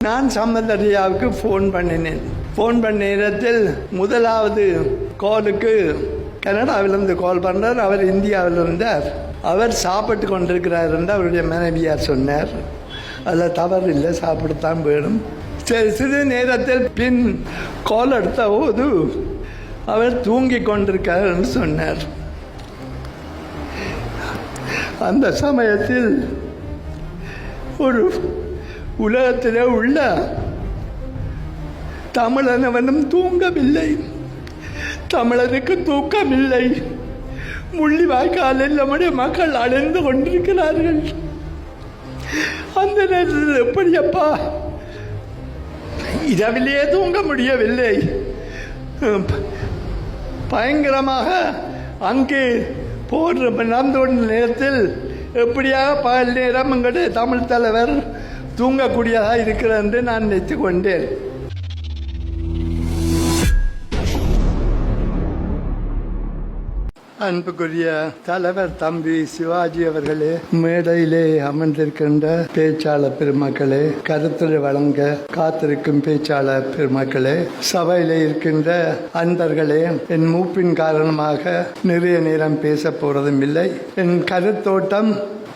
நான் சம்பந்தரியாவுக்கு ஃபோன் பண்ணினேன். ஃபோன் பண்ண நேரத்தில் முதலாவது காலுக்கு கனடாவிலிருந்து கால் பண்ணுறார். அவர் இந்தியாவில் இருந்தார். அவர் சாப்பிட்டு கொண்டிருக்கிறார் என்று அவருடைய மனைவியார் சொன்னார். அதில் தவறு இல்லை, சாப்பிடத்தான் வேணும். சரி, சிறு நேரத்தில் பின் கால் எடுத்த போது அவர் தூங்கி கொண்டிருக்கார் என்று சொன்னார். அந்த சமயத்தில் ஒரு உலகத்திலே உள்ள தமிழனவனும் தூங்கவில்லை, தமிழனுக்கு தூக்கமில்லை. முள்ளிவாய்க்காலில் நம்முடைய மக்கள் அடைந்து கொண்டிருக்கிறார்கள். அந்த நேரத்தில் எப்படியப்பா இரவிலே தூங்க முடியவில்லை. பயங்கரமாக அங்கே போன்ற நடந்து கொண்ட நேரத்தில் எப்படியாக பகல் நேரம் எங்களுடைய தமிழ் தலைவர் தூங்கக்கூடியதாக இருக்கிறது என்று நான் நினைத்து கொண்டேன். அன்புக்குரிய தலைவர் தம்பி சிவாஜி அவர்களே, மேடையிலே அமர்ந்திருக்கின்ற பேச்சாளர் பெருமக்களே, கருத்துரை வழங்க காத்திருக்கும் பேச்சாளர் பெருமக்களே, சபையிலே இருக்கின்ற அன்பர்களே, என் மூப்பின் காரணமாக நிறைய நேரம் பேச போறதும் இல்லை. என் கருத்தோட்டம்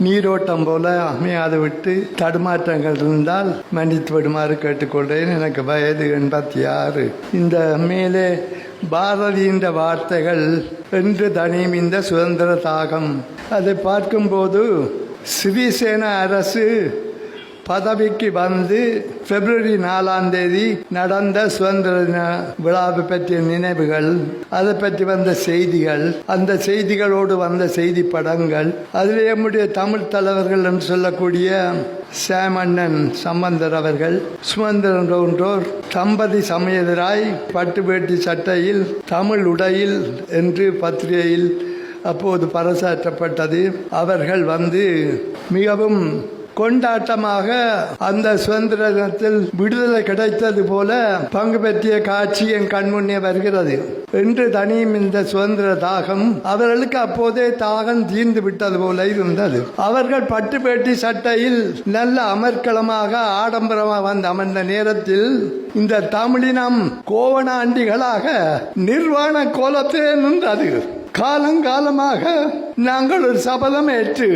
நீரோட்டம் போல அமையாது விட்டு தடுமாற்றங்கள் இருந்தால் மன்னித்து விடுமாறு கேட்டுக்கொள்கிறேன். எனக்கு வயது 86. இந்த மேலே பாரதியின் வார்த்தைகள் என்று தனியும் இந்த சுதந்திர தாகம், அதை பார்க்கும்போது சிறிசேன அரசு பதவிக்கு வந்து பிப்ரவரி 4 நடந்த சுதந்திர தின விழாவை பற்றிய நினைவுகள், அதை பற்றி வந்த செய்திகள், அந்த செய்திகளோடு வந்த செய்தி படங்கள், அதில் நம்முடைய தமிழ் தலைவர்கள் என்று சொல்லக்கூடிய சேமண்ணன் சம்பந்தர் அவர்கள், சுமந்திரன் போன்றோர் தம்பதி சமயதராய் பட்டு வேட்டி சட்டையில் தமிழ் உடையில் என்று பத்திரிகையில் அப்போது பறைசாற்றப்பட்டது. அவர்கள் வந்து மிகவும் கொண்டாட்டமாக அந்த சுதந்திர தினத்தில் விடுதலை கிடைத்தது போல பங்கு பெற்றிய காட்சி என் கண்முன்னே வருகிறது. என்று தனியும் இந்த சுதந்திர தாகம் அவர்களுக்கு அப்போதே தாகம் தீர்ந்து விட்டது போல இருந்தது. அவர்கள் பட்டு பேட்டி சட்டையில் நல்ல அமர்க்களமாக ஆடம்பரமாக வந்து அமர்ந்த நேரத்தில் இந்த தமிழினம் கோவணாண்டிகளாக நிர்வாண கோலத்தே நின்றது. காலங்காலமாக நாங்கள் ஒரு சபதம் ஏற்று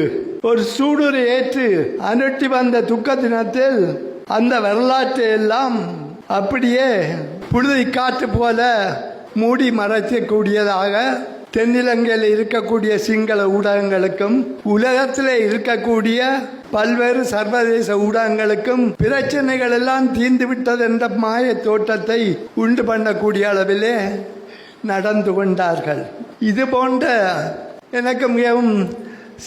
ஒரு சூடுரை ஏற்று அனுட்டி வந்த துக்க தினத்தில் அந்த வரலாற்றை எல்லாம் அப்படியே புழுதி காற்று போல மூடி மறைக்கக்கூடியதாக தென்னிலங்கையில் இருக்கக்கூடிய சிங்கள ஊடகங்களுக்கும் உலகத்தில் இருக்கக்கூடிய பல்வேறு சர்வதேச ஊடகங்களுக்கும் பிரச்சனைகள் எல்லாம் தீர்ந்து விட்டது என்ற மாய தோட்டத்தை உண்டு பண்ணக்கூடிய அளவிலே நடந்து கொண்டார்கள். இது போன்ற எனக்கு மிகவும்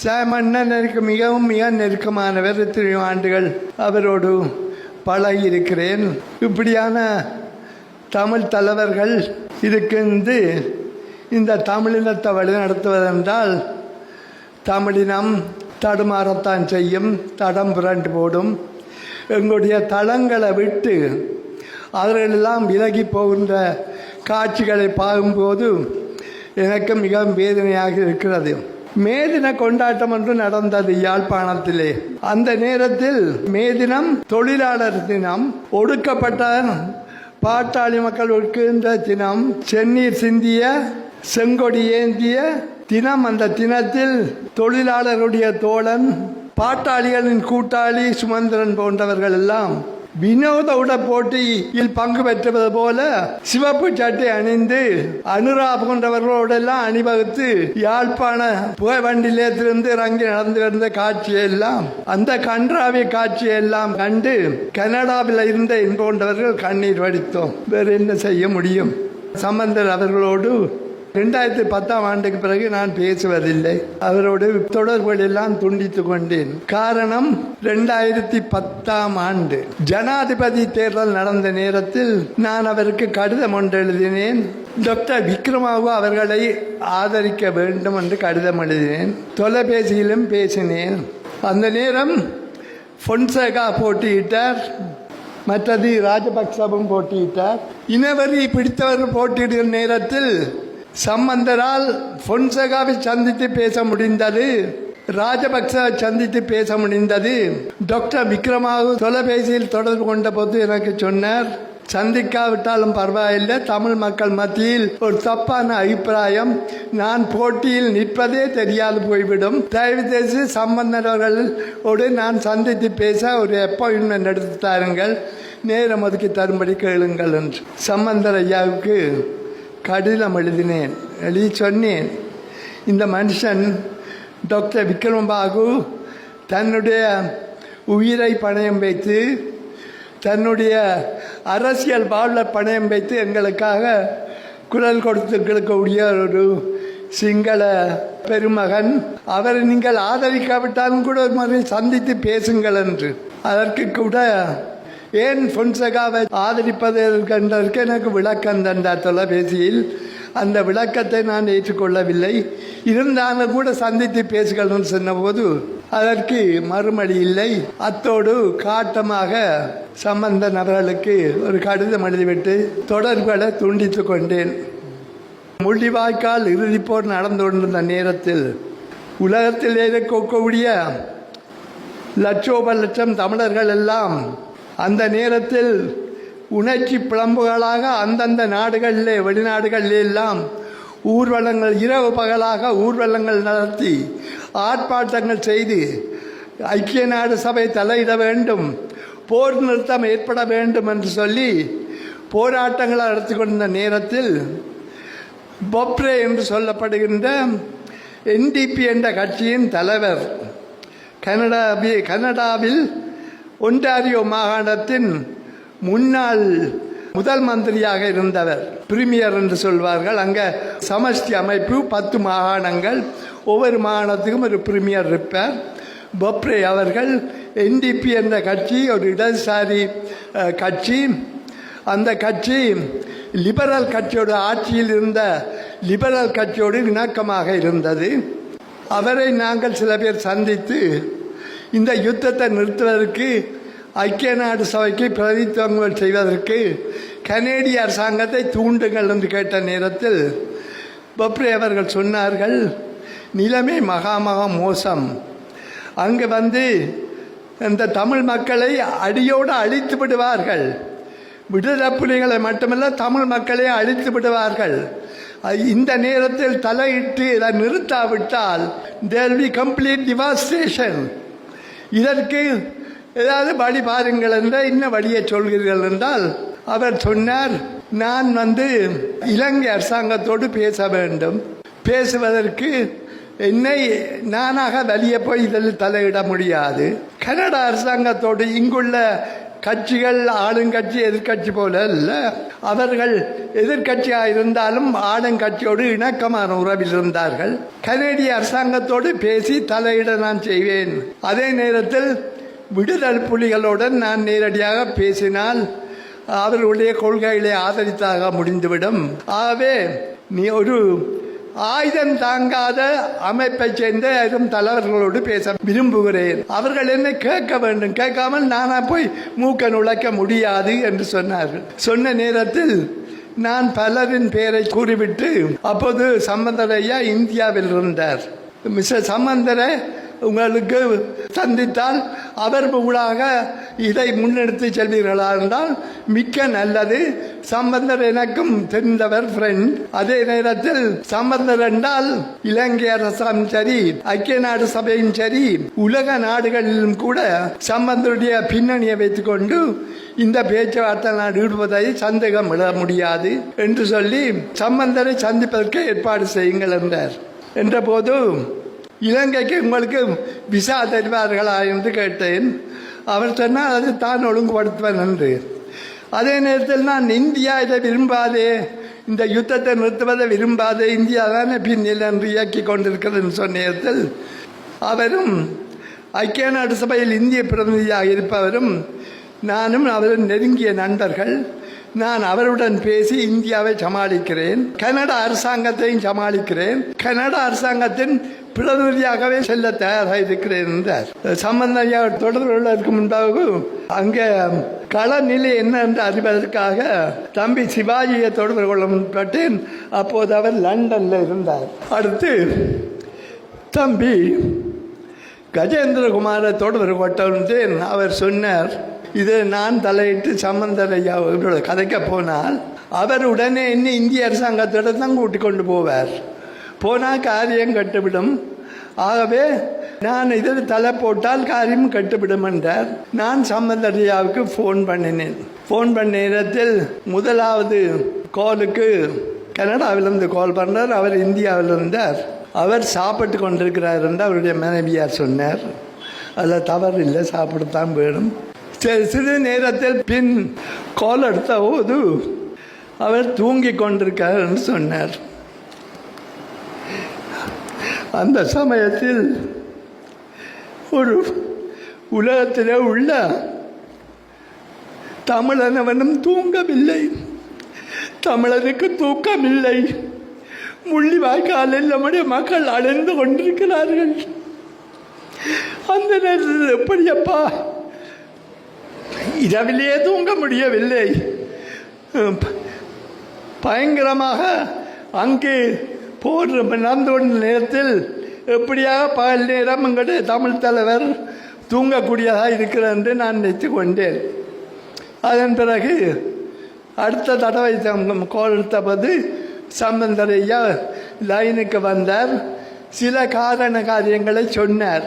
சேமண்ணன் எனக்கு மிக நெருக்கமானவர். 3 ஆண்டுகள் அவரோடு பழகி இருக்கிறேன். இப்படியான தமிழ் தலைவர்கள் இருக்கின்ற இந்த தமிழினத்தை வழிநடத்துவதென்றால் தமிழினம் தடுமாறத்தான் செய்யும், தடம் புரண்டு போடும். எங்களுடைய தளங்களை விட்டு அவர்களெல்லாம் விலகி போகின்ற காட்சிகளை பார்க்கும்போது எனக்கு மிகவும் வேதனையாக இருக்கிறது. மேதின கொண்டாட்டம் ஒன்று நடந்தது யாழ்ப்பாணத்திலே. அந்த நேரத்தில் மேதினம் தொழிலாளர் தினம், ஒடுக்கப்பட்ட பாட்டாளி மக்கள் இருக்கின்ற தினம், செந்நீர் சிந்திய செங்கொடி ஏந்திய தினம். அந்த தினத்தில் தொழிலாளருடைய தோழன், பாட்டாளிகளின் கூட்டாளி சுமந்திரன் போன்றவர்கள் எல்லாம் வினோத உட போட்டியில் பங்கு பெற்றது போல சிவப்பு சட்டை அணிந்து அனுரா போன்றவர்களோடெல்லாம் அணிவகுத்து யாழ்ப்பாண புகைவண்டி நிலையத்திலிருந்து இறங்கி நடந்து வந்த காட்சியெல்லாம், அந்த கன்றாவிய காட்சியெல்லாம் கண்டு கனடாவில் இருந்த போன்றவர்கள் கண்ணீர் வடித்தோம். வேறு என்ன செய்ய முடியும்? சம்பந்தர் அவர்களோடு 2010ஆம் ஆண்டுக்கு பிறகு நான் பேசுவதில்லை. அவரோடு தொடர்புகள் எல்லாம் துண்டித்து கொண்டேன். காரணம், 2010ஆம் ஆண்டு ஜனாதிபதி தேர்தல் நடந்த நேரத்தில் நான் அவருக்கு கடிதம் ஒன்று எழுதினேன். டாக்டர் விக்ரமாவு அவர்களை ஆதரிக்க வேண்டும் என்று கடிதம் எழுதினேன். தொலைபேசியிலும் பேசினேன். அந்த நேரம் பொன்சேகா போட்டியிட்டார், மற்றது ராஜபக்சவும் போட்டியிட்டார். இனவரி பிடித்தவர் போட்டியிடும் நேரத்தில் சம்பந்தரால் பொன்சேகாவை சந்தித்து பேச முடிந்தது. ராஜபக்ச சந்தித்து பேச முடிந்தது. டாக்டர் விக்ரமாவு தொலைபேசியில் தொடர்பு கொண்ட போது எனக்கு சொன்னார், சந்திக்காவிட்டாலும் பரவாயில்லை, தமிழ் மக்கள் மத்தியில் ஒரு தப்பான அபிப்பிராயம், நான் போட்டியில் நிற்பதே தெரியாது போய்விடும், தயவு செய்து சம்பந்தர்களோடு நான் சந்தித்து பேச ஒரு அப்பாயின்மெண்ட் எடுத்து தாருங்கள், நேரம் ஒதுக்கி தரும்படி கேளுங்கள் என்று சம்பந்தர் ஐயாவுக்கு கடிதம் எழுதினேன். எழுதி சொன்னேன், இந்த மனுஷன் டாக்டர் விக்ரமபாகு தன்னுடைய உயிரை பணயம் வைத்து, தன்னுடைய அரசியல் வாழ்வை பணயம் வைத்து எங்களுக்காக குரல் கொடுத்திருக்கக்கூடிய ஒரு சிங்கள பெருமகன். அவரை நீங்கள் ஆதரிக்காவிட்டாலும் கூட ஒரு மாதிரி சந்தித்து பேசுங்கள் என்று. அதற்கு கூட ஏன் பொன்சேகாவை ஆதரிப்பதற்கு எனக்கு விளக்கம் தந்தார் தொலைபேசியில். அந்த விளக்கத்தை நான் ஏற்றுக்கொள்ளவில்லை. இருந்தாலும் கூட சந்தித்து பேசுகள்னு சொன்னபோது அதற்கு மறுமொழி இல்லை. அத்தோடு காட்டமாக சம்பந்த நபர்களுக்கு ஒரு கடிதம் எழுதிவிட்டு தொடர்புகளை துண்டித்துக் கொண்டேன். முள்ளிவாய்க்கால் இறுதிப்போர் நடந்து கொண்டிருந்த நேரத்தில் உலகத்தில் இருக்கக்கூடிய லட்சோப லட்சம் தமிழர்கள் எல்லாம் அந்த நேரத்தில் உணர்ச்சி பிளம்புகளாக அந்தந்த நாடுகளிலே வெளிநாடுகளிலே எல்லாம் ஊர்வலங்கள், இரவு பகலாக ஊர்வலங்கள் நடத்தி ஆர்ப்பாட்டங்கள் செய்து ஐக்கிய நாடு சபை தலையிட வேண்டும், போர் நிறுத்தம் ஏற்பட வேண்டும் என்று சொல்லி போராட்டங்களை நடத்தி கொண்ட நேரத்தில் பொப்ரே என்று சொல்லப்படுகின்ற NDP என்ற கட்சியின் தலைவர், கனடாவில் ஒன்டாரியோ மாகாணத்தின் முன்னாள் முதல் மந்திரியாக இருந்தவர், பிரீமியர் என்று சொல்வார்கள். அங்கே சமஷ்டி அமைப்பு 10 மாகாணங்கள், ஒவ்வொரு மாகாணத்துக்கும் ஒரு பிரீமியர் இருப்பார். பொப்ரே அவர்கள் NDP என்ற கட்சி ஒரு இடதுசாரி கட்சி. அந்த கட்சி லிபரல் கட்சியோடு, ஆட்சியில் இருந்த லிபரல் கட்சியோடு இணக்கமாக இருந்தது. அவரை நாங்கள் சில பேர் சந்தித்து இந்த யுத்தத்தை நிறுத்துவதற்கு, ஐக்கிய நாடு சபைக்கு பிரதித்துவங்கள் செய்வதற்கு கனேடிய அரசாங்கத்தை தூண்டுங்கள் என்று கேட்ட நேரத்தில் பொப்ரே அவர்கள் சொன்னார்கள், நிலைமை மகா மோசம், அங்கு வந்து இந்த தமிழ் மக்களை அடியோடு அழித்து விடுவார்கள், விடுதலை புலிகளை மட்டுமல்ல தமிழ் மக்களை அழித்து விடுவார்கள், இந்த நேரத்தில் தலையிட்டு இதை நிறுத்தாவிட்டால் there will be complete devastation, இதற்கு ஏதாவது வழி பாருங்கள் என்ற இன்னும் வழியை சொல்கிறீர்கள் என்றால் அவர் சொன்னார், நான் வந்து இலங்கை அரசாங்கத்தோடு பேச வேண்டும், பேசுவதற்கு என்னை நானாக வெளியே போய் இதில் தலையிட முடியாது, கனடா அரசாங்கத்தோடு, இங்குள்ள கட்சிகள் ஆளுங்கட்சி எதிர்கட்சி போல அல்ல, அவர்கள் எதிர்கட்சியாக இருந்தாலும் ஆளுங்கட்சியோடு இணக்கமான உறவில் இருந்தார்கள், கனேடிய அரசாங்கத்தோடு பேசி தலையிட நான் செய்வேன், அதே நேரத்தில் விடுதலை புலிகளுடன் நான் நேரடியாக பேசினால் அவர்களுடைய கொள்கைகளை ஆதரித்தாக முடிந்துவிடும், ஆகவே நீ ஒரு ஆயுதம் தாங்காத அமைப்பை சேர்ந்த தலைவர்களோடு பேச விரும்புகிறேன், அவர்கள் என்னை கேட்க வேண்டும், கேட்காமல் நானா போய் மூக்க நுழைக்க முடியாது என்று சொன்னார்கள். சொன்ன நேரத்தில் நான் பலரின் பெயரை கூறிவிட்டு, அப்போது சம்பந்தர் ஐயா இந்தியாவில் இருந்தார், மிஸ்டர் சம்பந்தரை உங்களுக்கு சந்தித்தால் அவர் ஊடாக இதை முன்னெடுத்து செல்வீர்களா என்றால் மிக்க நல்லது, சம்பந்தர் எனக்கும் தெரிந்தவர் ஃப்ரெண்ட், அதே நேரத்தில் சம்பந்தர் என்றால் இலங்கை அரசாங்கம் சரி, ஐக்கிய நாடு சபையும் சரி, உலக நாடுகளிலும் கூட சம்பந்தருடைய பின்னணியை வைத்துக் கொண்டு இந்த பேச்சுவார்த்தை நான் ஈடுபதை சந்தேகம் விட முடியாது என்று சொல்லி சம்பந்தரை சந்திப்பதற்கு ஏற்பாடு செய்யுங்கள் என்றார். என்ற போது இலங்கைக்கு உங்களுக்கு விசா தருவார்களா என்று கேட்டேன். அவர் சொன்னால் அது தான் ஒழுங்குபடுத்துவேன் என்று. அதே நேரத்தில் நான் இந்தியா இதை விரும்பாதே, இந்த யுத்தத்தை நிறுத்துவதை விரும்பாதே, இந்தியா தானே பின்னில் என்று இயக்கி கொண்டிருக்கிறது சொன்ன நேரத்தில் அவரும் ஐக்கிய நாடு சபையில் இந்திய பிரதிநிதியாக இருப்பவரும் நானும் அவரின் நெருங்கிய நண்பர்கள், நான் அவருடன் பேசி இந்தியாவை சமாளிக்கிறேன், கனடா அரசாங்கத்தையும் சமாளிக்கிறேன், கனடா அரசாங்கத்தின் பிரதிநிதியாகவே செல்ல தயாராக இருக்கிறேன் என்றார். சம்பந்தனையா தொடர்பு கொள்வதற்கு முன்பாக அங்கே களநிலை என்ன என்று அறிவதற்காக தம்பி சிவாஜியை தொடர்பு கொள்ள முன்பட்டேன். அப்போது அவர் லண்டனில் இருந்தார். அடுத்து தம்பி கஜேந்திரகுமாரை தொடர்பு கொண்டேன். அவர் சொன்னார், இதை நான் தலையிட்டு சம்பந்தர் ஐயாவோட கதைக்க போனால் அவர் உடனே என்ன இந்திய அரசாங்கத்தோட தான் கூட்டி கொண்டு போவார். போனால் காரியம் கட்டுவிடும். ஆகவே நான் இதில் தலை போட்டால் காரியம் கட்டுவிடும் என்றார். நான் சம்பந்தர் ஐயாவுக்கு ஃபோன் பண்ணினேன். ஃபோன் பண்ண நேரத்தில் முதலாவது காலுக்கு கனடாவிலிருந்து கால் பண்ணார். அவர் இந்தியாவில் இருந்தார். அவர் சாப்பிட்டு கொண்டிருக்கிறார் என்று அவருடைய மனைவியார் சொன்னார். அதில் தவறு இல்லை, சாப்பிடத்தான் வேணும். சிறு நேரத்தில் பின் கால் எடுத்த போது அவர் தூங்கி கொண்டிருக்கார் என்று சொன்னார். அந்த சமயத்தில் ஒரு உலகத்தில் உள்ள தமிழனவனும் தூங்கவில்லை. தமிழருக்கு தூக்கமில்லை. முள்ளிவாய்க்காலில் நம்முடைய மக்கள் அடைந்து கொண்டிருக்கிறார்கள். அந்த நேரத்தில் எப்படியப்பா இரவிலேயே தூங்க முடியவில்லை. பயங்கரமாக அங்கே போர் நடந்து கொண்ட நேரத்தில் எப்படியாக பகல் நேரம் எங்களுடைய தமிழ் தலைவர் தூங்கக்கூடியதாக இருக்கிறது என்று நான் நினைத்து கொண்டேன். அதன் பிறகு அடுத்த தடவை கோல் எடுத்தபோது சம்பந்தர் ஐயா லைனுக்கு வந்தார். சில காரியங்களை சொன்னார்.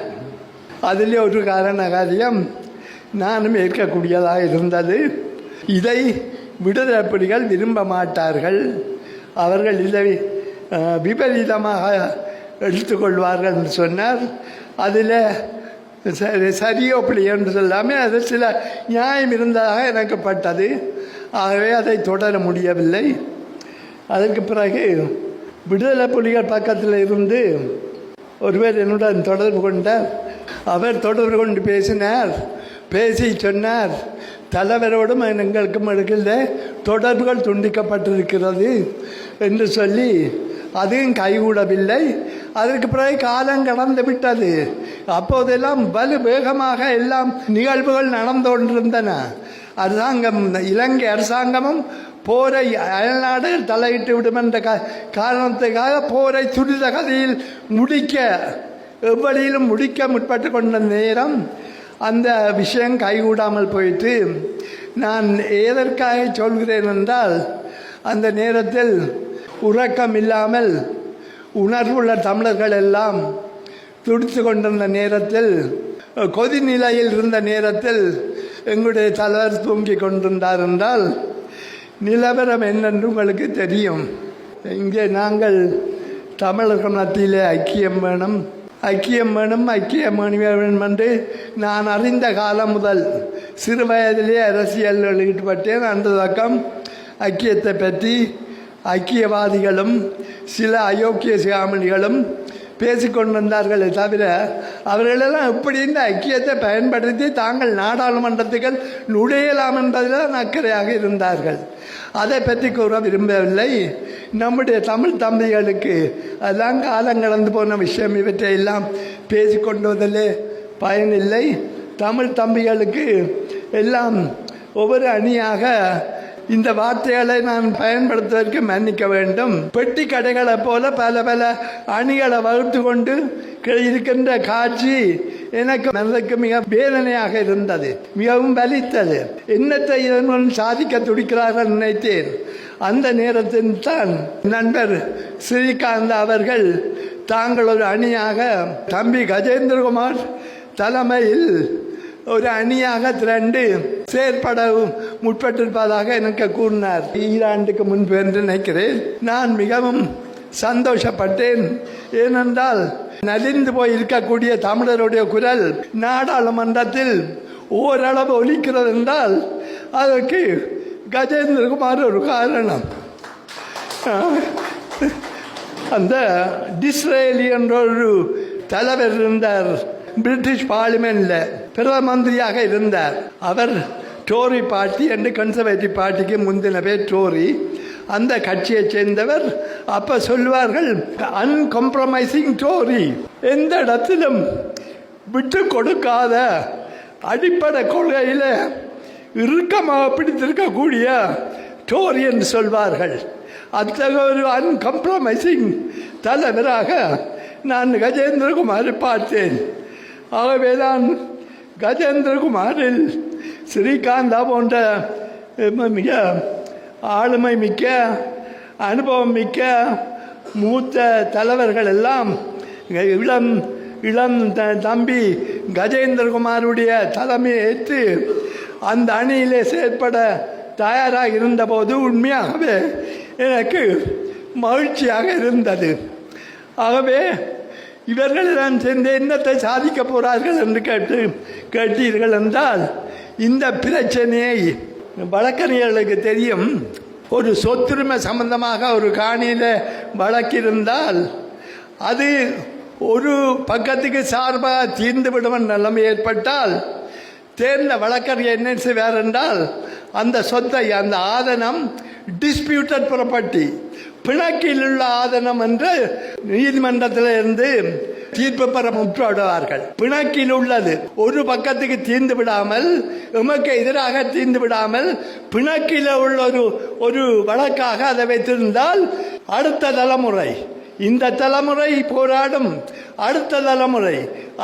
அதிலே ஒரு காரியம் நானும் ஏற்கக்கூடியதாக இருந்தது. இதை விடுதலை புலிகள் விரும்ப மாட்டார்கள். அவர்கள் இதை விபரீதமாக எடுத்துக்கொள்வார்கள் என்று சொன்னார். அதில் சரியோ பிள்ளை என்று சொல்லாமல் அது சில நியாயம் இருந்ததாக எனக்கு பட்டது. ஆகவே அதை தொடர முடியவில்லை. அதற்கு பிறகு விடுதலை புலிகள் பக்கத்தில் இருந்து ஒருவர் என்னுடன் தொடர்பு கொண்டார். அவர் தொடர்பு கொண்டு பேசி சொன்னார், தலைவரோடும் எங்களுக்கும் இடையில தொடர்புகள் துண்டிக்கப்பட்டிருக்கிறது என்று சொல்லி அதுவும் கைகூடவில்லை. அதற்கு பிறகு காலம் கடந்து விட்டது. அப்போதெல்லாம் வேகமாக எல்லாம் நிகழ்வுகள் நடந்து கொண்டிருந்தன. அரசாங்கம், இலங்கை அரசாங்கமும் போரை அயல்நாடு தலையிட்டு விடும் என்ற காரணத்துக்காக போரை துரித கதையில் எவ்வளியிலும் முடிக்க முற்பட்டு கொண்ட நேரம் அந்த விஷயம் கைகூடாமல் போயிட்டு, நான் எதற்காக சொல்கிறேன் என்றால், அந்த நேரத்தில் உறக்கம் இல்லாமல் உணர்வுள்ள தமிழர்கள் எல்லாம் துடித்து கொண்டிருந்த நேரத்தில், கொதி நிலையில் இருந்த நேரத்தில் எங்களுடைய தலைவர் தூங்கி கொண்டிருந்தார் என்றால் நிலவரம் என்னென்று உங்களுக்கு தெரியும். இங்கே நாங்கள் தமிழர்கள் மத்தியிலே ஐக்கியம் வேணும் என்று நான் அறிந்த காலம் முதல் சிறு வயதிலே அரசியலில் ஈடுபட்டேன். அந்த பக்கம் ஐக்கியத்தை பற்றி ஐக்கியவாதிகளும் சில அயோக்கிய சிகாமணிகளும் பேசிக்கொண்டிருந்தார்களே தவிர அவர்களெல்லாம் எப்படி இந்த ஐக்கியத்தை பயன்படுத்தி தாங்கள் நாடாளுமன்றத்துகள் நுழையலாம் என்பதில் அக்கறையாக இருந்தார்கள். அதை பற்றி கூற விரும்பவில்லை. நம்முடைய தமிழ் தம்பிகளுக்கு அதெல்லாம் காலம் கடந்து போன விஷயம், இவற்றை எல்லாம் பேசிக்கொண்டுவதிலே பயனில்லை. தமிழ் தம்பிகளுக்கு எல்லாம் ஒவ்வொரு அணியாக இந்த வார்த்தைகளை நான் பயன்படுத்துவதற்கு மன்னிக்க வேண்டும். பெட்டி கடைகளை போல பல அணிகளை வகுத்து கொண்டு இருக்கின்ற காட்சி எனக்கு மனதுக்கு மிக வேதனையாக இருந்தது, மிகவும் வலித்தது. என்னத்தை இதன் சாதிக்க துடிக்கிறார்கள் நினைத்தேன். அந்த நேரத்தில் தான் நண்பர் ஸ்ரீகாந்த் அவர்கள் தாங்கள் ஒரு அணியாக தம்பி கஜேந்திரகுமார் தலைமையில் ஒரு அணியாக திரண்டு செயற்பட முற்பட்டிருப்பதாக எனக்கு கூறினார். ஈராண்டுக்கு முன்பு என்று நினைக்கிறேன். நான் மிகவும் சந்தோஷப்பட்டேன். ஏனென்றால் நலிந்து போய் இருக்கக்கூடிய தமிழருடைய குரல் நாடாளுமன்றத்தில் ஓரளவு ஒலிக்கிறது என்றால் அதற்கு கஜேந்திரகுமார் ஒரு காரணம். அந்த டிஸ்ரேலி என்ற ஒரு தலைவர் இருந்தார், பிரிட்டிஷ் பார்லிமெண்ட்ல பிரதம மந்திரியாக இருந்தார். அவர் டோரி பார்ட்டி என்று கன்சர்வேட்டிவ் பார்ட்டிக்கு முந்தின பேர் டோரி, அந்த கட்சியை சேர்ந்தவர். அப்ப சொல்வார்கள் அன்காம்ப்ரமைசிங் டோரி, எந்த இடத்திலும் விட்டு கொடுக்காத அடிப்படை கொள்கையில இறுக்கமாக பிடித்திருக்கக்கூடிய டோரி என்று சொல்வார்கள். அத்தகைய ஒரு அன்காம்ப்ரமைசிங் தலைவராக நான் கஜேந்திரகுமாரை பார்த்தேன். ஆகவேதான் கஜேந்திரகுமாரில் ஸ்ரீகாந்தா போன்ற மிக ஆளுமை மிக்க அனுபவம் மிக்க மூத்த தலைவர்கள் எல்லாம் இளம் தம்பி கஜேந்திரகுமாருடைய தலைமையை ஏற்று அந்த அணியிலே செயற்பட தயாராக இருந்தபோது உண்மையாகவே எனக்கு மகிழ்ச்சியாக இருந்தது. ஆகவே இவர்களிடம் சேர்ந்து என்னத்தை சாதிக்க போகிறார்கள் என்று கேட்டீர்கள் என்றால், இந்த பிரச்சனையை வழக்கறிஞர்களுக்கு தெரியும். ஒரு சொத்துரிமை சம்பந்தமாக ஒரு காணியில் வழக்கிருந்தால் அது ஒரு பக்கத்துக்கு சார்பாக தீர்ந்துவிடும் நிலைமை ஏற்பட்டால் தேர்ந்த வழக்கறிஞர் என்ன செய்வார் என்றால், அந்த சொத்தை அந்த ஆதனம் டிஸ்பியூட்டட் ப்ராப்பர்ட்டி பிணக்கில் உள்ள ஆதனம் என்று நீதிமன்றத்தில் இருந்து தீர்ப்பு பெற முற்படுவார்கள். பிணக்கில் உள்ளது ஒரு பக்கத்துக்கு தீர்ந்து விடாமல், எமக்கு எதிராக தீர்ந்து விடாமல் பிணக்கில் உள்ள ஒரு வழக்காக அதை வைத்திருந்தால் அடுத்த தலைமுறை, இந்த தலைமுறை போராடும் அடுத்த தலைமுறை,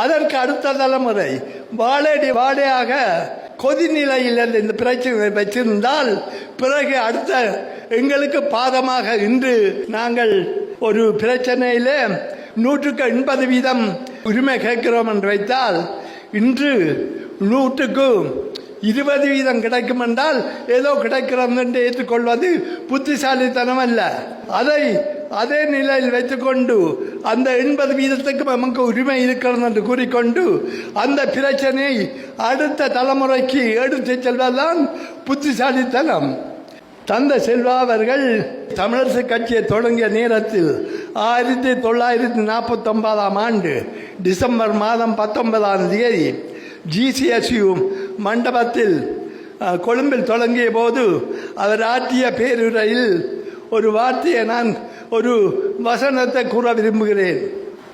அதற்கு அடுத்த தலைமுறை வாழையடி வாழையாக கொதிநிலையில் இந்த பிரச்சனை வச்சிருந்தால் பிறகு அடுத்த எங்களுக்கு பாதமாக இன்று நாங்கள் ஒரு பிரச்சனையில் 180% உரிமை கேட்கிறோம் என்று வைத்தால், இன்று 120% கிடைக்கும் என்றால் ஏதோ கிடைக்கிறது என்று ஏற்றுக்கொள்வது புத்திசாலித்தனம் அல்ல. அதே நிலையில் வைத்துக்கொண்டு அந்த 80% நமக்கு உரிமை இருக்கிறது என்று கூறிக்கொண்டு அந்த பிரச்சனை அடுத்த தலைமுறைக்கு எடுத்து செல்வதுதான் புத்திசாலித்தனம். தந்தை செல்வா அவர்கள் தமிழரசு கட்சியை தொடங்கிய நேரத்தில் 1949 ஆண்டு டிசம்பர் மாதம் 19ஆம் தேதி GCSU மண்டபத்தில் கொழும்பில் தொடங்கிய போது அவர் ஆற்றிய பேருரையில் ஒரு வார்த்தையை நான் ஒரு வசனத்தை கூற விரும்புகிறேன்.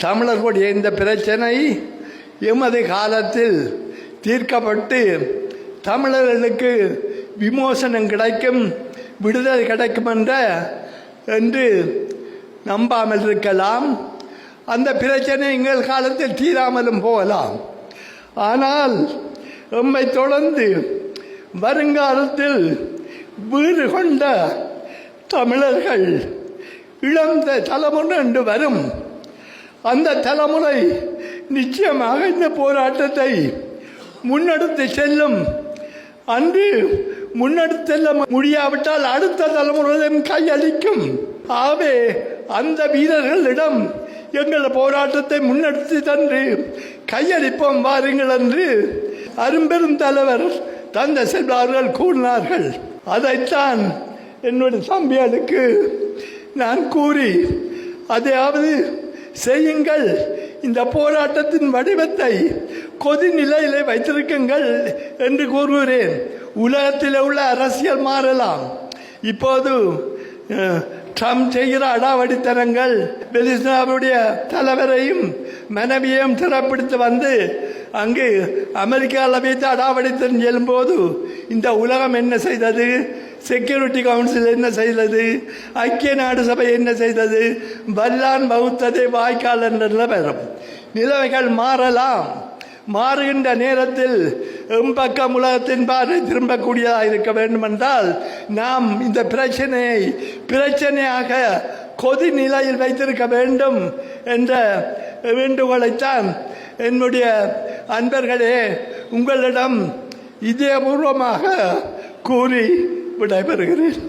தமிழர்களுடைய இந்த பிரச்சனை எமது காலத்தில் தீர்க்கப்பட்டு தமிழர்களுக்கு விமோசனம் கிடைக்கும், விடுதலை கிடைக்கும் என்று நம்பாமல் இருக்கலாம். அந்த பிரச்சனை எங்கள் காலத்தில் தீராமலும் போகலாம். ஆனால் எம்மை தொடர்ந்து வருங்காலத்தில் வீறு கொண்ட தமிழர்கள் இழந்த தலைமுறை என்று வரும். அந்த தலைமுறை நிச்சயமாக இந்த போராட்டத்தை முன்னெடுத்து செல்லும். அன்று முன்னெடுத்து செல்ல முடியாவிட்டால் அடுத்த தலைமுறையும் கையளிக்கும். ஆகவே அந்த வீரர்களிடம் எங்கள் போராட்டத்தை முன்னெடுத்து தந்து கையளிப்போம் வாருங்கள் என்று அரும்பெரும் தலைவர் தந்தை செல்வார்கள் கூறினார்கள். அதைத்தான் என்னுடைய தம்பிகளுக்கு நான் கூறி, அதையாவது செய்யுங்கள், இந்த போராட்டத்தின் வடிவத்தை கொதிநிலையிலே வைத்திருக்குங்கள் என்று கூறுகிறேன். உலகத்தில் உள்ள அரசியல் மாறலாம். இப்போது ட்ரம்ப் செய்கிற அடாவடித்தனங்கள், வெனிசுலாவுடைய தலைவரையும் மனைவியையும் சிறப்பிடித்து வந்து அங்கு அமெரிக்காவில் வைத்து அடாவடித்தனம் செல்லும்போது இந்த உலகம் என்ன செய்தது, செக்யூரிட்டி கவுன்சில் என்ன செய்தது, ஐக்கிய நாடு சபை என்ன செய்தது, வல்லான் வகுத்ததை வாய்க்கால் என்ற நிலைமைகள் மாறலாம். மாறுகின்ற நேரத்தில் எம்பக்கம் உலகத்தின் பார்வை திரும்பக்கூடியதாக இருக்க வேண்டுமென்றால் நாம் இந்த பிரச்சனையாக கொதி நிலையில் வைத்திருக்க வேண்டும் என்ற வேண்டுகோளைத்தான் என்னுடைய அன்பர்களே உங்களிடம் இதயபூர்வமாக கூறி விடைபெறுகிறேன்.